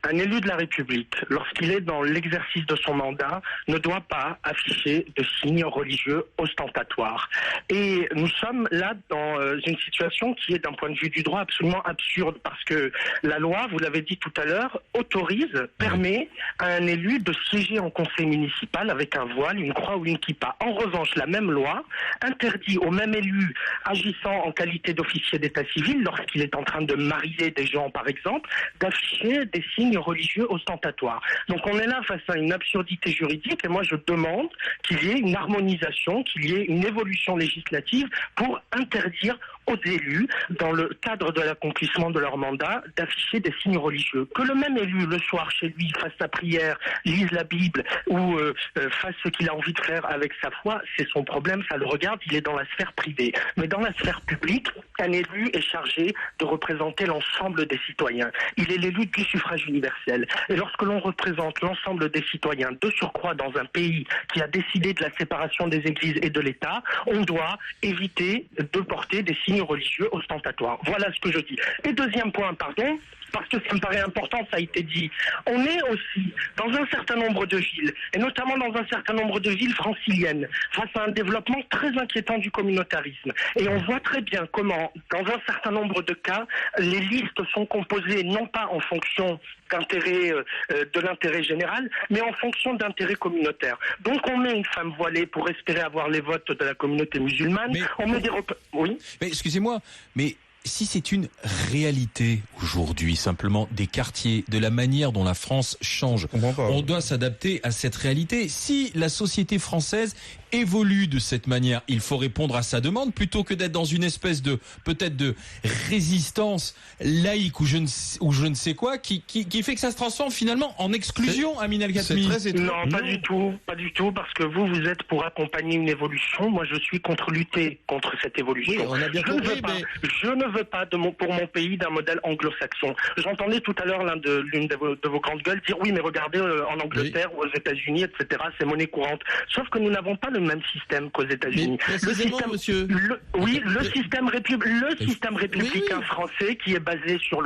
Un élu de la République, lorsqu'il est dans l'exercice de son mandat, ne doit pas afficher de signes religieux ostentatoires. Et nous sommes là dans une situation qui est d'un point de vue du droit absolument absurde, parce que la loi, vous l'avez dit tout à l'heure, permet à un élu de siéger en conseil municipal avec un voile, une croix ou une kippa. En revanche, la même loi interdit au même élu agissant en qualité d'officier d'état civil, lorsqu'il est en train de marier des gens par exemple, d'afficher des signes religieux ostentatoires. Donc on est là face à une absurdité juridique et moi je demande qu'il y ait une harmonisation, qu'il y ait une évolution législative pour interdire aux élus, dans le cadre de l'accomplissement de leur mandat, d'afficher des signes religieux. Que le même élu, le soir chez lui, fasse sa prière, lise la Bible ou fasse ce qu'il a envie de faire avec sa foi, c'est son problème, ça le regarde, il est dans la sphère privée. Mais dans la sphère publique, un élu est chargé de représenter l'ensemble des citoyens. Il est l'élu du suffrage universel. Et lorsque l'on représente l'ensemble des citoyens, de surcroît dans un pays qui a décidé de la séparation des églises et de l'État, on doit éviter de porter des signes religieux ostentatoires. Voilà ce que je dis. Et deuxième point, pardon, parce que ça me paraît important, ça a été dit. On est aussi dans un certain nombre de villes, et notamment dans un certain nombre de villes franciliennes, face à un développement très inquiétant du communautarisme. Et on voit très bien comment, dans un certain nombre de cas, les listes sont composées non pas en fonction de l'intérêt général, mais en fonction d'intérêts communautaires. Donc on met une femme voilée pour espérer avoir les votes de la communauté musulmane. Mais, on met des oui. Mais excusez-moi, mais si c'est une réalité aujourd'hui, simplement des quartiers, de la manière dont la France change, on doit s'adapter à cette réalité. Si la société française évolue de cette manière, il faut répondre à sa demande plutôt que d'être dans une espèce de peut-être de résistance laïque ou je ne sais quoi qui fait que ça se transforme finalement en exclusion. Amin El-Khatmi. Non, pas du tout, parce que vous êtes pour accompagner une évolution. Moi, je suis lutter contre cette évolution. Oui, on a bien compris, je ne veux pas pour mon pays d'un modèle anglo-saxon. J'entendais tout à l'heure l'une de vos grandes gueules dire oui, mais regardez en Angleterre ou aux États-Unis, etc. C'est monnaie courante. Sauf que nous n'avons pas le même système qu'aux États-Unis. Le système républicain français qui est basé sur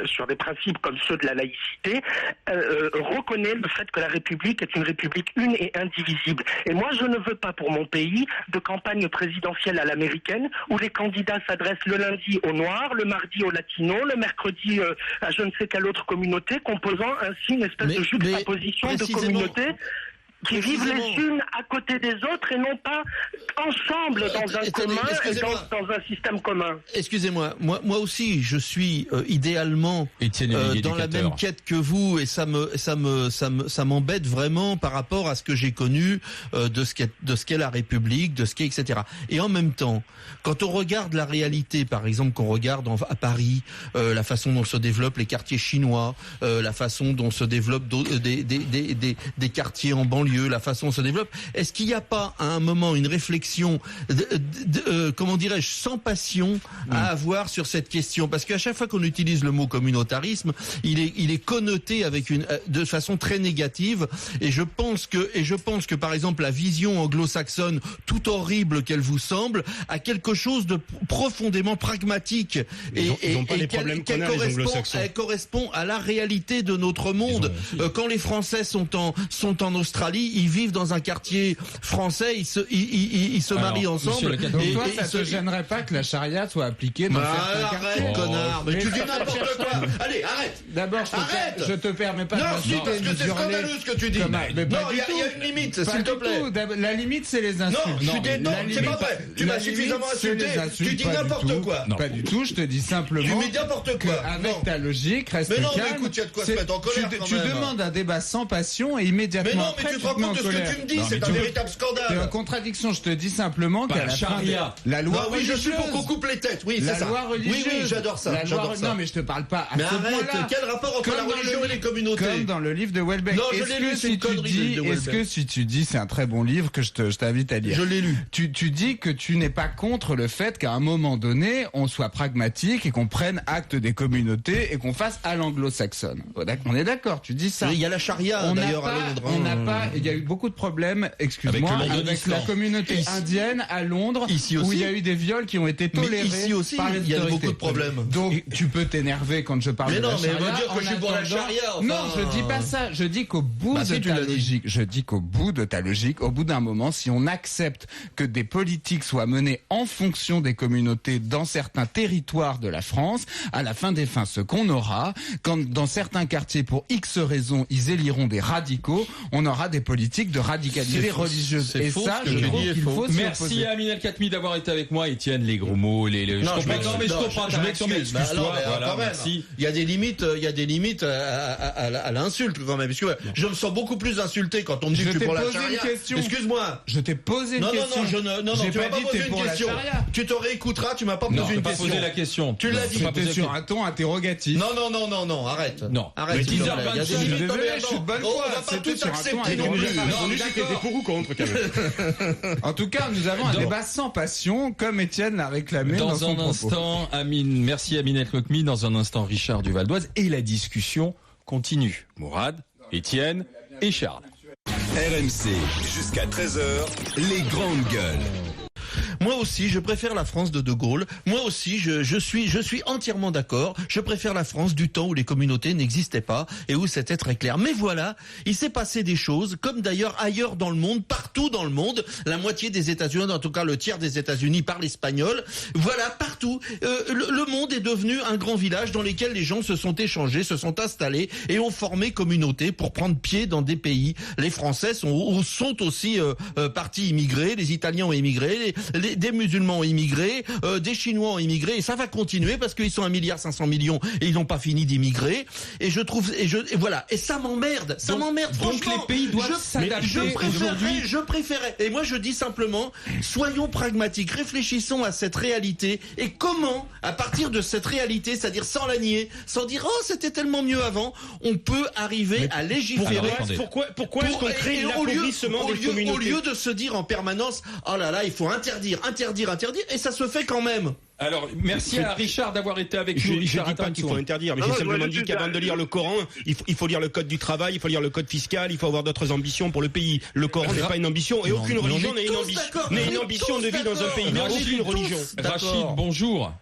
sur des principes comme ceux de la laïcité reconnaît le fait que la République est une République une et indivisible. Et moi, je ne veux pas pour mon pays de campagne présidentielle à l'américaine où les candidats s'adressent le lundi aux Noirs, le mardi aux Latinos, le mercredi à je ne sais quelle autre communauté, composant ainsi une espèce de juxtaposition de communautés qui vivent les unes à côté des autres et non pas ensemble dans un commun et dans un système commun. Excusez-moi, moi aussi je suis idéalement dans la même quête que vous et ça m'embête vraiment par rapport à ce que j'ai connu de ce qu'est la République, de ce qu'est etc. Et en même temps, quand on regarde la réalité, par exemple qu'on regarde à Paris, la façon dont se développent les quartiers chinois, la façon dont se développent des quartiers en banlieue, la façon dont se développe, est-ce qu'il n'y a pas à un moment une réflexion comment dirais-je, sans passion à avoir sur cette question? Parce qu'à chaque fois qu'on utilise le mot communautarisme, il est connoté de façon très négative et je pense que par exemple la vision anglo-saxonne, tout horrible qu'elle vous semble, a quelque chose de profondément pragmatique elle correspond à la réalité de notre monde. Quand les Français sont en Australie, ils vivent dans un quartier français, ils se marient ensemble. Donc toi, ça te gênerait pas que la charia soit appliquée dans certains quartiers? Arrête, connard, mais tu dis n'importe quoi. Allez, arrête. D'abord, je te permets pas de m'insulter. Parce que c'est scandaleux ce que tu dis. Non, il y a une limite, s'il te plaît. La limite, c'est les insultes. Non, c'est pas vrai. Tu m'as suffisamment insulté. Tu dis n'importe quoi. Pas du tout, je te dis simplement. Tu dis n'importe quoi. Avec ta logique, reste calme. Mais non, écoute, il y a de quoi se mettre en colère. Tu demandes un débat sans passion et immédiatement. Mais tu te rends compte de ce que tu me dis, c'est un véritable scandale. C'est une contradiction, je te dis simplement qu'à la charia, la loi religieuse. Oui, je suis pour qu'on coupe les têtes, oui, c'est ça. La loi religieuse. Oui, j'adore ça. Non, mais je te parle pas à ce point-là. Mais arrête, quel rapport entre la religion et les communautés? Comme dans le livre de Houellebecq. Non, je l'ai lu, c'est une connerie de Houellebecq. Est-ce que si tu dis, c'est un très bon livre que je t'invite à lire. Je l'ai lu. Tu dis que tu n'es pas contre le fait qu'à un moment donné, on soit pragmatique et qu'on prenne acte des communautés et qu'on fasse à l'anglo-saxonne. On est d'accord, tu dis ça. Il y a la charia d'ailleurs à Londres. On n'a pas, il y a eu beaucoup de problèmes, excuse-moi, avec la communauté indienne à Londres, où il y a eu des viols qui ont été tolérés. Mais ici aussi, par les il y a beaucoup de problèmes. Donc, tu peux t'énerver quand je parle de la charia. Mais non, mais dire que je suis pour la charia. Enfin... Non, je dis pas ça. Je dis qu'au bout de ta logique, au bout d'un moment, si on accepte que des politiques soient menées en fonction des communautés dans certains territoires de la France, à la fin des fins, ce qu'on aura, quand dans certains quartiers, pour X raisons, ils éliront des radicaux, on aura des politiques de radicalité religieuse. Et ça, je trouve qu'il faut s'y opposer. Merci à Aminal Khatmi d'avoir été avec moi. Étienne, les gros mots, je comprends ta réaction, mais excuse-toi. Voilà, merci. Il y a des limites à l'insulte quand même. Parce que je me sens beaucoup plus insulté quand on me dit que je suis pour la charia. Excuse-moi. Je t'ai posé une question. Non, tu m'as pas posé une question. Tu te réécouteras, tu m'as pas posé une question. Tu n'as pas posé la question. Tu l'as dit. C'était sur un ton interrogatif. Non, arrête. Non. Arrête. 10h26. Je suis de bonne foi. On va pas tout accepter non plus. Pour ou contre, en tout cas, nous avons un débat sans passion, comme Étienne l'a réclamé dans son propos. Dans un instant, merci Aminal Khatmi. Dans un instant, Richard du Val d'Oise. Et la discussion continue. Mourad, Étienne et Charles. RMC, jusqu'à 13h, les grandes gueules. Moi aussi, je préfère la France de Gaulle. Moi aussi, je suis entièrement d'accord. Je préfère la France du temps où les communautés n'existaient pas et où c'était très clair. Mais voilà, il s'est passé des choses, comme d'ailleurs ailleurs dans le monde, partout dans le monde. La moitié des États-Unis, en tout cas le tiers des États-Unis parle espagnol. Voilà, partout. Le monde est devenu un grand village dans lequel les gens se sont échangés, se sont installés et ont formé communauté pour prendre pied dans des pays. Les Français sont aussi partis immigrer, les Italiens ont immigré, des musulmans ont immigré, des Chinois ont immigré, et ça va continuer parce qu'ils sont 1,5 milliard et ils n'ont pas fini d'immigrer. Et je trouve, voilà, et ça m'emmerde, franchement. Donc les pays doivent s'adapter aujourd'hui. Je préférais. Et moi je dis simplement, soyons pragmatiques, réfléchissons à cette réalité et comment, à partir de cette réalité, c'est-à-dire sans la nier, sans dire oh c'était tellement mieux avant, on peut arriver à légiférer. Pourquoi est-ce qu'on crée l'appauvrissement des communautés ? Au lieu de se dire en permanence oh là là il faut interdire, et ça se fait quand même. Alors, merci à Richard d'avoir été avec nous. Je ne dis pas qu'il faut interdire, mais j'ai simplement dit qu'avant de lire le Coran, il faut lire le code du travail, il faut lire le code fiscal, il faut avoir d'autres ambitions pour le pays. Le Coran n'est pas une ambition, et aucune religion n'est une ambition de vie dans un pays. Aucune religion. Rachid, bonjour.